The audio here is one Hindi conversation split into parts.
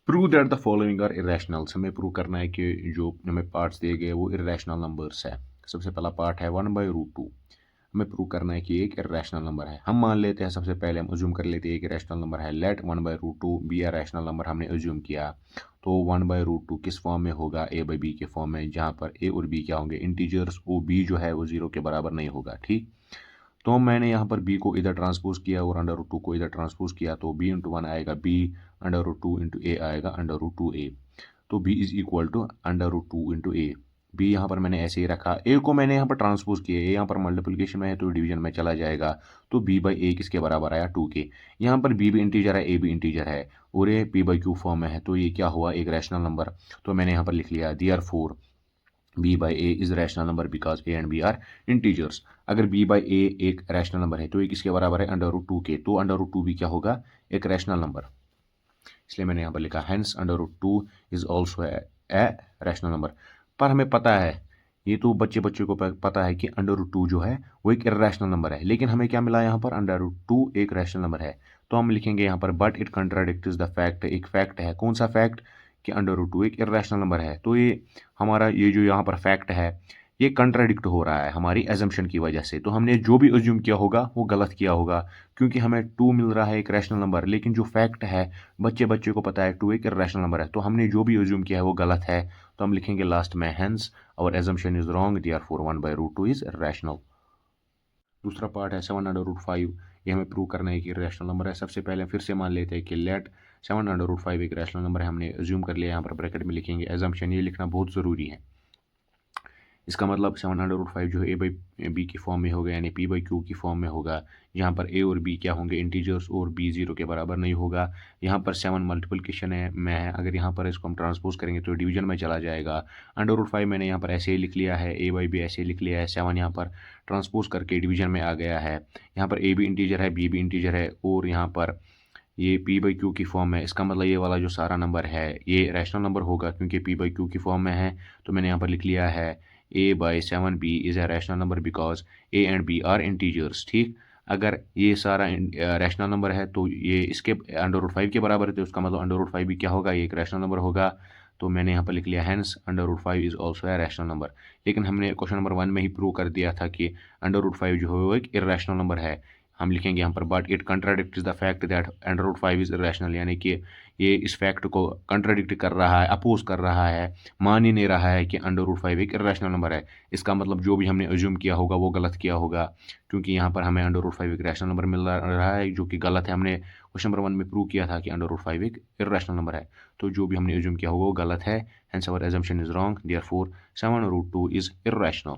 Prove that the following are irrationals. हमें प्रूव करना है कि जो हमें पार्ट्स दिए गए वो इरेशनल नंबर्स है। सबसे पहला पार्ट है 1/√2। हमें प्रूव करना है कि एक इरेशनल नंबर है। हम मान लेते हैं, सबसे पहले हम अज्यूम कर लेते हैं एक इरेशनल नंबर है। Let 1/√2 be a rational number हमने अज्यूम किया। तो 1/√2 किस फॉर्म में होगा? a/b के फॉर्म में, जहाँ पर a और b क्या होंगे? इंटीजर्स। ओ b जो है वो 0 के बराबर नहीं होगा। ठीक, तो मैंने यहाँ पर b को इधर ट्रांसपोज किया और √2 को इधर ट्रांसपोज किया, तो b इंटू 1 आएगा b, √2 इंटू a आएगा √2a। तो b is equal to √2 into a। b यहाँ पर मैंने ऐसे ही रखा, a को मैंने यहाँ पर ट्रांसपोज किया, a यहाँ पर मल्टीप्लिकेशन में है तो डिवीजन में चला जाएगा। तो b/a किसके बराबर आया? 2 के। यहाँ पर b भी इंटीजर है, a भी इंटीजर है और ये p/q फॉर्म में है, तो ये क्या हुआ? एक रैशनल नंबर। तो मैंने यहाँ पर लिख लिया therefore b/a is rational number because a and b are integers. अगर b/a एक रैशनल नंबर है तो ये किसके बराबर है? √2 के। तो √2 भी क्या होगा? एक रैशनल नंबर। इसलिए मैंने यहाँ पर लिखा hence √2 is also a rational number. पर हमें पता है, ये तो बच्चे को पता है कि √2 जो है वो एक इरेशनल नंबर है, लेकिन हमें क्या मिला यहाँ पर? √2 एक रैशनल नंबर है। तो हम लिखेंगे यहाँ पर but it contradicts the fact. एक फैक्ट है, कौन सा फैक्ट? कि √2 एक इरेशनल नंबर है। तो ये हमारा ये जो यहाँ पर फैक्ट है ये कंट्राडिक्ट हो रहा है हमारी एजम्पशन की वजह से। तो हमने जो भी अज्यूम किया होगा वो गलत किया होगा, क्योंकि हमें 2 मिल रहा है एक रैशनल नंबर, लेकिन जो फैक्ट है बच्चे को पता है 2 एक इरेशनल नंबर है, तो हमने जो भी अज्यूम किया है वो गलत है। तो हम लिखेंगे लास्ट में hence our assumption is wrong, therefore 1/√2 is rational. दूसरा पार्ट है 7/5। ये हमें प्रूव करना है कि रैशनल नंबर है। सबसे पहले फिर से मान लेते हैं कि लेट 7/5 एक रैशनल नंबर है। हमने अज्यूम कर लिया, यहाँ पर ब्रैकेट में लिखेंगे एजम्पशन, ये लिखना बहुत ज़रूरी है। इसका मतलब 7/5 जो है a/b की फॉर्म में होगा, यानी p/q की फॉर्म में होगा, जहाँ पर a और b क्या होंगे? इंटीजर्स, और b 0 के बराबर नहीं होगा। यहाँ पर 7 मल्टीप्लिकेशन है, अगर यहाँ पर इसको हम ट्रांसपोज करेंगे तो डिवीजन में चला जाएगा। √5 मैंने यहाँ पर ऐसे ही लिख लिया है, a/b ऐसे ही लिख लिया है, 7 यहाँ पर ट्रांसपोज करके डिवीजन में आ गया है। यहाँ पर a भी इंटीजर है, b भी इंटीजर है, और यहाँ पर ये p/q की फॉर्म है। इसका मतलब ये वाला जो सारा नंबर है ये रैशनल नंबर होगा, क्योंकि p/q की फॉर्म में है। तो मैंने यहाँ पर लिख लिया है a/7b is a rational number because a and b are integers. ठीक, अगर ये सारा रैशनल नंबर है तो ये इसके √5 के बराबर है, तो उसका मतलब √5 भी क्या होगा? ये एक रैशनल नंबर होगा। तो मैंने यहाँ पर लिख लिया hence √5 is also a rational number. लेकिन हमने क्वेश्चन नंबर 1 में ही प्रूव कर दिया था कि √5 जो है वो एक इरेशनल नंबर है। हम लिखेंगे यहाँ पर but it contradicts the fact that √5 is irrational, यानी कि ये इस फैक्ट को कंट्राडिक्ट कर रहा है, अपोज कर रहा है, मान ही नहीं रहा है कि √5 एक इरेशनल नंबर है। इसका मतलब जो भी हमने अज्यूम किया होगा वो गलत किया होगा, क्योंकि यहाँ पर हमें √5 एक रैशनल नंबर मिल रहा है, जो कि गलत है। हमने क्वेश्चन नंबर 1 में प्रूव किया था कि √5 एक इरेशनल नंबर है, तो जो भी हमने अज्यूम किया होगा वो गलत है। Hence our assumption is wrong, therefore 7/2 is irrational.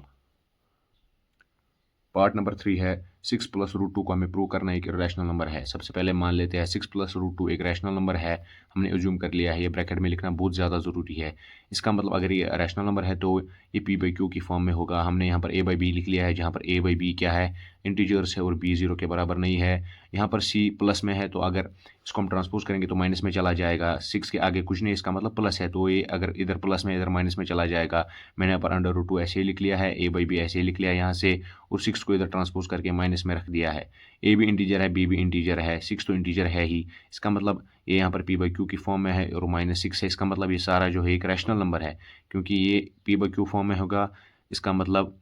Part number 3 है 6+√2 को हमें प्रूव करना है कि रैशनल नंबर है। सबसे पहले मान लेते हैं 6+√2 एक रैशनल नंबर है। हमने अज्यूम कर लिया है, ये ब्रैकेट में लिखना बहुत ज़्यादा ज़रूरी है। इसका मतलब अगर ये रैशनल नंबर है तो ये p/q की फॉर्म में होगा। हमने यहाँ पर a/b लिख लिया है, जहाँ पर a/b क्या है? इंटीजर्स है, और b 0 के बराबर नहीं है। यहाँ पर c प्लस में है, तो अगर इसको हम ट्रांसपोज करेंगे तो माइनस में चला जाएगा। 6 के आगे कुछ नहीं, इसका मतलब प्लस है, तो ये अगर इधर प्लस में इधर माइनस में चला जाएगा। मैंने यहाँ पर √2 ऐसे ही लिख लिया है, a/b ऐसे ही लिख लिया है यहाँ से, और 6 को इधर ट्रांसपोज करके माइनस में रख दिया है। a भी इंटीजर है, b भी इंटीजर है, 6 तो इंटीजर है ही। इसका मतलब ये यहाँ पर p/q की फॉर्म में है और -6 है। इसका मतलब ये सारा जो है एक रैशनल नंबर है, क्योंकि ये p/q फॉर्म में होगा। इसका मतलब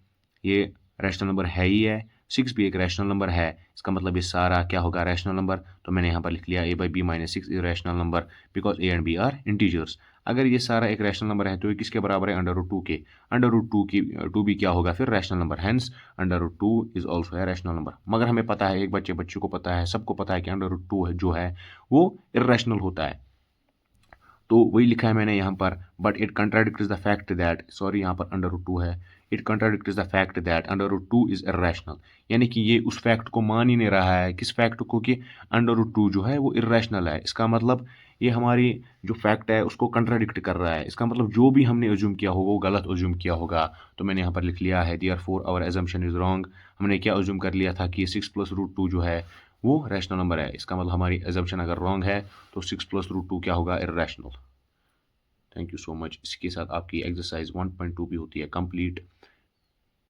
ये रैशनल नंबर है ही है। 6 भी एक रैशनल नंबर है, इसका मतलब ये सारा क्या होगा? Rational number. तो मैंने यहाँ पर लिख लिया a/b -6 is rational number because a and b are integers. अगर ये सारा एक रैशनल नंबर है तो ये किसके बराबर है? √2 के। √2 की 2 भी क्या होगा फिर? Rational number. Hence √2 is also है रैशनल नंबर। मगर हमें पता है, एक बच्चे को पता है, सबको पता है कि √2 जो है वो इरेशनल होता है। तो वही लिखा है मैंने यहाँ पर, but it contradicts the fact that, sorry यहाँ पर √2 है, it contradicts the fact that √2 is irrational, यानी कि ये उस फैक्ट को मान ही नहीं रहा है। किस फैक्ट को? कि √2 जो है वो इरेशनल है। इसका मतलब ये हमारी जो फैक्ट है उसको कंट्राडिक्ट कर रहा है। इसका मतलब जो भी हमने अज्यूम किया होगा वो गलत अज्यूम किया होगा। तो मैंने यहाँ पर लिख लिया है therefore our assumption is wrong. हमने क्या अज्यूम कर लिया था कि 6+√2 जो है वो रैशनल नंबर है। इसका मतलब हमारी assumption अगर रॉन्ग है तो 6+√2 क्या होगा? Irrational. Thank you so much. इसके साथ आपकी एक्सरसाइज 1.2 भी होती है कंप्लीट।